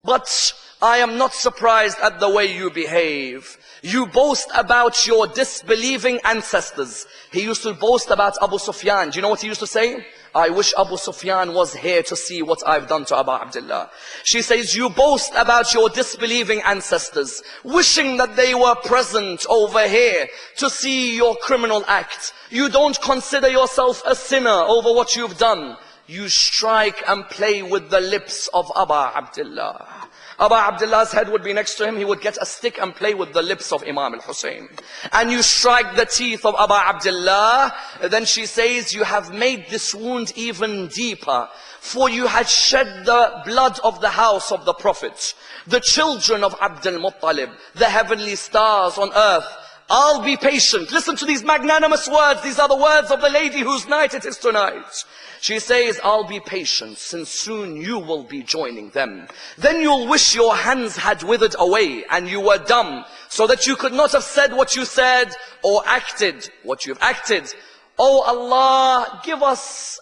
But I am not surprised at the way you behave. You boast about your disbelieving ancestors. He used to boast about Abu Sufyan. Do you know what he used to say? I wish Abu Sufyan was here to see what I've done to Abu Abdullah. She says, you boast about your disbelieving ancestors, wishing that they were present over here to see your criminal act. You don't consider yourself a sinner over what you've done. You strike and play with the lips of Abu Abdullah. Abu Abdullah's head would be next to him. He would get a stick and play with the lips of Imam al-Hussein. And you strike the teeth of Abu Abdullah. Then she says, you have made this wound even deeper. For you had shed the blood of the house of the Prophet, the children of Abdul Muttalib, the heavenly stars on earth. I'll be patient. Listen to these magnanimous words. These are the words of the lady whose night it is tonight. She says, I'll be patient, since soon you will be joining them. Then you'll wish your hands had withered away and you were dumb, so that you could not have said what you said or acted what you've acted. Oh Allah, give us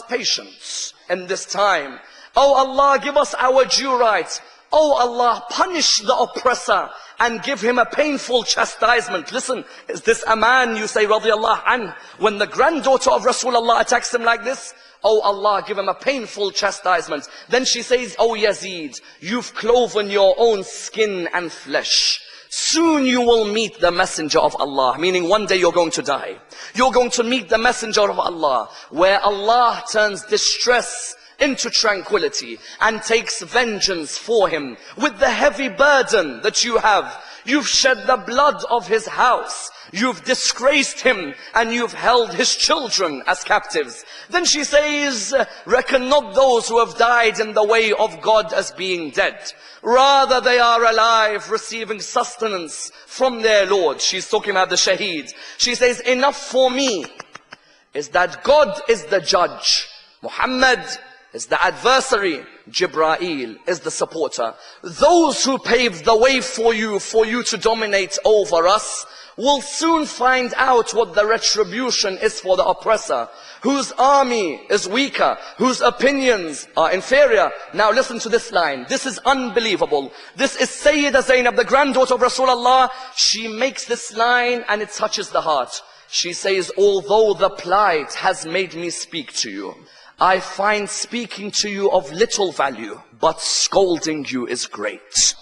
patience in this time. Oh Allah, give us our due right. Oh Allah, punish the oppressor and give him a painful chastisement. Listen, is this a man, you say, radiyallahu anh, when the granddaughter of Rasulullah attacks him like this? Oh Allah, give him a painful chastisement. Then she says, oh Yazeed, you've cloven your own skin and flesh. Soon you will meet the messenger of Allah, meaning one day you're going to die. You're going to meet the messenger of Allah, where Allah turns distress into tranquility and takes vengeance for him with the heavy burden that you have. You've shed the blood of his house. You've disgraced him and you've held his children as captives. Then she says, reckon not those who have died in the way of God as being dead. Rather they are alive, receiving sustenance from their Lord. She's talking about the shaheed. She says, enough for me is that God is the judge. Muhammad is the adversary. Jibreel is the supporter. Those who paved the way for you to dominate over us, will soon find out what the retribution is for the oppressor, whose army is weaker, whose opinions are inferior. Now listen to this line. This is unbelievable. This is Sayyida Zainab, the granddaughter of Rasulullah. She makes this line and it touches the heart. She says, although the plight has made me speak to you, I find speaking to you of little value, but scolding you is great.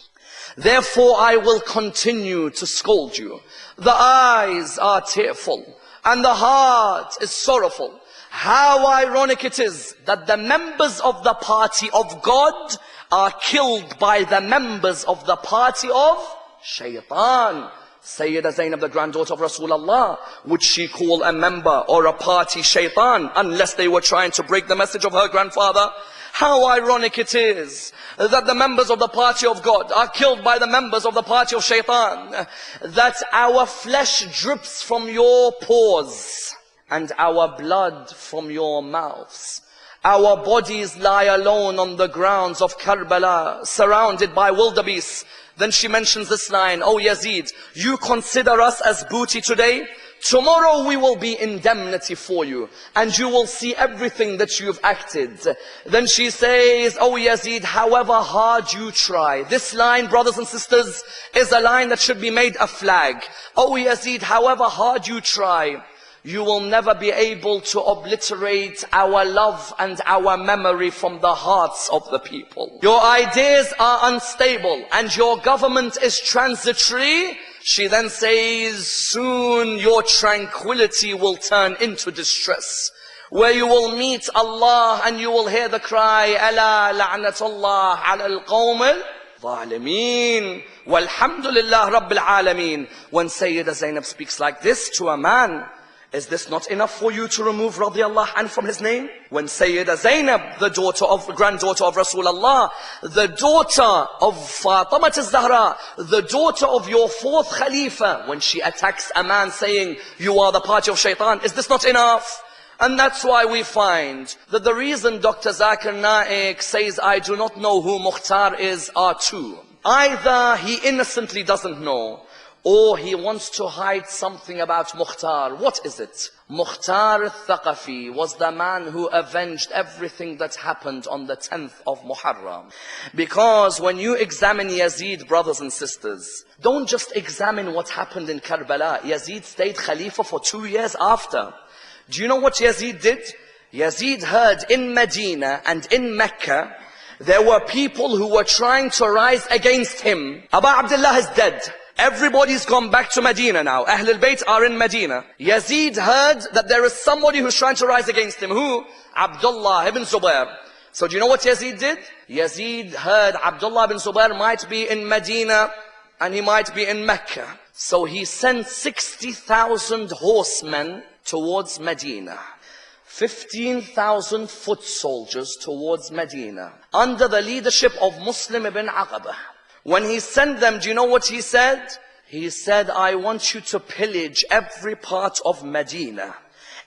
Therefore I will continue to scold you. The eyes are tearful and the heart is sorrowful. How ironic it is that the members of the party of God are killed by the members of the party of Shaitan. Sayyida Zainab, the granddaughter of Rasulullah, would she call a member or a party Shaitan unless they were trying to break the message of her grandfather? How ironic it is that the members of the party of God are killed by the members of the party of Shaitan. That our flesh drips from your pores and our blood from your mouths. Our bodies lie alone on the grounds of Karbala, surrounded by wildebeests. Then she mentions this line, oh Yazeed, you consider us as booty today? Tomorrow we will be indemnity for you, and you will see everything that you've acted. Then she says, oh Yazeed, however hard you try. This line, brothers and sisters, is a line that should be made a flag. Oh Yazeed, however hard you try, you will never be able to obliterate our love and our memory from the hearts of the people. Your ideas are unstable and your government is transitory. She then says, soon your tranquility will turn into distress, where you will meet Allah and you will hear the cry, Ala la'natullah ala al-qawm al-zalimeen, walhamdulillah rabbil alameen. When Sayyida Zainab speaks like this to a man, is this not enough for you to remove radiyallahu anh from his name? When Sayyida Zainab, the granddaughter of Rasulullah, the daughter of Fatima al-Zahra, the daughter of your fourth Khalifa, when she attacks a man saying, you are the party of Shaitan, is this not enough? And that's why we find that the reason Dr. Zakir Naik says, I do not know who Mukhtar is, are two. Either he innocently doesn't know, or he wants to hide something about Mukhtar. What is it? Mukhtar al-Thaqafi was the man who avenged everything that happened on the 10th of Muharram. Because when you examine Yazeed, brothers and sisters, don't just examine what happened in Karbala. Yazeed stayed Khalifa for 2 years after. Do you know what Yazeed did? Yazeed heard in Medina and in Mecca, there were people who were trying to rise against him. Abu Abdullah is dead. Everybody's gone back to Medina now. Ahl al-Bayt are in Medina. Yazeed heard that there is somebody who's trying to rise against him. Who? Abdullah ibn Zubair. So do you know what Yazeed did? Yazeed heard Abdullah ibn Zubair might be in Medina and he might be in Mecca. So he sent 60,000 horsemen towards Medina. 15,000 foot soldiers towards Medina, under the leadership of Muslim ibn Aqaba. When he sent them, do you know what he said? He said, I want you to pillage every part of Medina.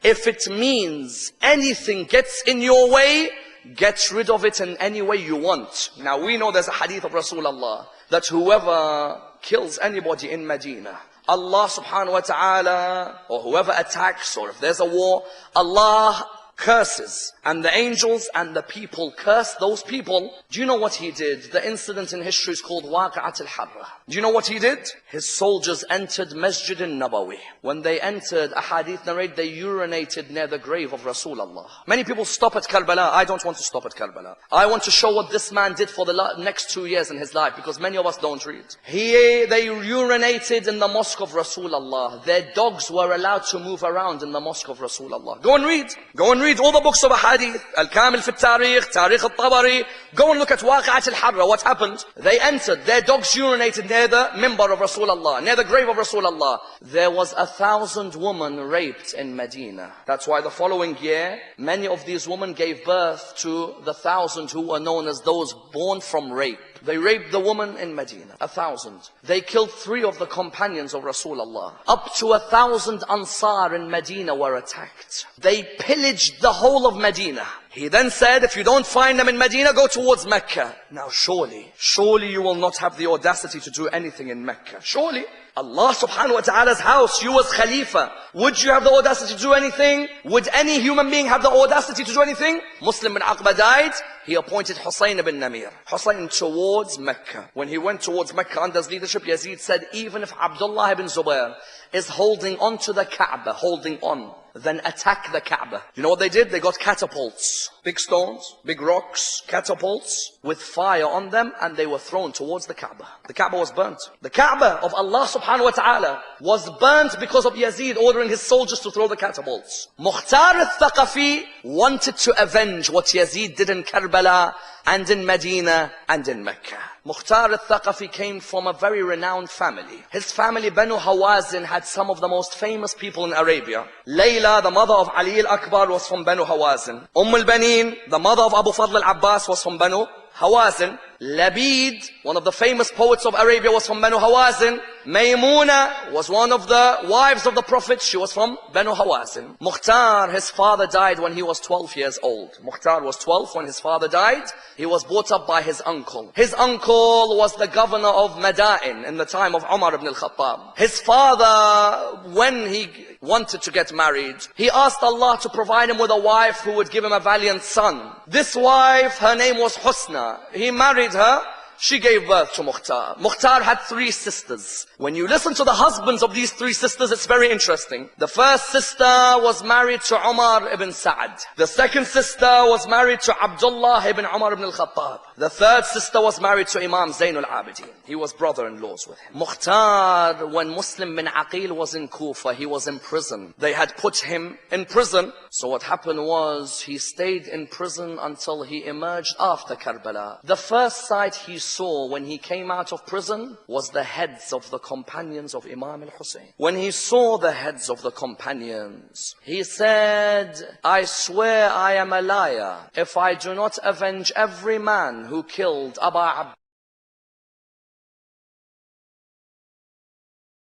If it means anything gets in your way, get rid of it in any way you want. Now we know there's a hadith of Rasulullah that whoever kills anybody in Medina, Allah subhanahu wa ta'ala, or whoever attacks, or if there's a war, Allah curses. And the angels and the people curse those people. Do you know what he did? The incident in history is called Waqi'at al-Harra. Do you know what he did? His soldiers entered Masjid al-Nabawi. When they entered, a hadith narrate, they urinated near the grave of Rasulullah. Many people stop at Karbala. I don't want to stop at Karbala. I want to show what this man did for the next 2 years in his life, because many of us don't read. They urinated in the mosque of Rasulullah. Their dogs were allowed to move around in the mosque of Rasulullah. Go and read. Go and read all the books of hadith. Al-Kamil fi al-Tarikh, Tarikh al-Tabari. Go and look at Waqi'at al-Harra. What happened? They entered. Their dogs urinated near the mimbar of Rasulullah, near the grave of Rasulullah. There was 1,000 women raped in Medina. That's why the following year, many of these women gave birth to the 1,000 who were known as those born from rape. They raped the woman in Medina, 1,000. They killed 3 of the companions of Rasulullah. Up to 1,000 Ansar in Medina were attacked. They pillaged the whole of Medina. He then said, if you don't find them in Medina, go towards Mecca. Now surely you will not have the audacity to do anything in Mecca. Surely. Allah subhanahu wa ta'ala's house, you as Khalifa, would you have the audacity to do anything? Would any human being have the audacity to do anything? Muslim bin Aqba died. He appointed Hussein ibn Namir. Hussein towards Mecca. When he went towards Mecca under his leadership, Yazeed said, even if Abdullah ibn Zubair is holding on to the Kaaba, holding on, then attack the Kaaba. You know what they did? They got catapults. Big stones, big rocks, catapults with fire on them, and they were thrown towards the Kaaba. The Kaaba was burnt. The Kaaba of Allah subhanahu wa ta'ala was burnt because of Yazeed ordering his soldiers to throw the catapults. Mukhtar al-Thaqafi wanted to avenge what Yazeed did in Karbala and in Medina and in Mecca. Mukhtar al-Thaqafi came from a very renowned family. His family, Banu Hawazin, had some of the most famous people in Arabia. Layla, the mother of Ali al-Akbar, was from Banu Hawazin. al-Banin, the mother of Abu Fadl al-Abbas, was from Banu Hawazin. Labid, one of the famous poets of Arabia, was from Banu Hawazin. Maymuna was one of the wives of the Prophet. She was from Banu Hawazin. Mukhtar, his father died when he was 12 years old. Mukhtar was 12 when his father died. He was brought up by his uncle. His uncle was the governor of Madain in the time of Umar ibn al-Khattab. His father, when he wanted to get married, he asked Allah to provide him with a wife who would give him a valiant son. This wife, her name was Husna. He married her. She gave birth to Mukhtar. Mukhtar had 3 sisters. When you listen to the husbands of these 3 sisters, it's very interesting. The first sister was married to Umar ibn Sa'ad. The second sister was married to Abdullah ibn Umar ibn al-Khattab. The third sister was married to Imam Zain al-Abidin. He was brother-in-laws with him. Mukhtar, when Muslim bin Aqil was in Kufa, he was in prison. They had put him in prison. So what happened was, he stayed in prison until he emerged after Karbala. The first sight he saw when he came out of prison was the heads of the companions of Imam al-Hussein. When he saw the heads of the companions, he said, I swear I am a liar if I do not avenge every man who killed Abu Abdullah.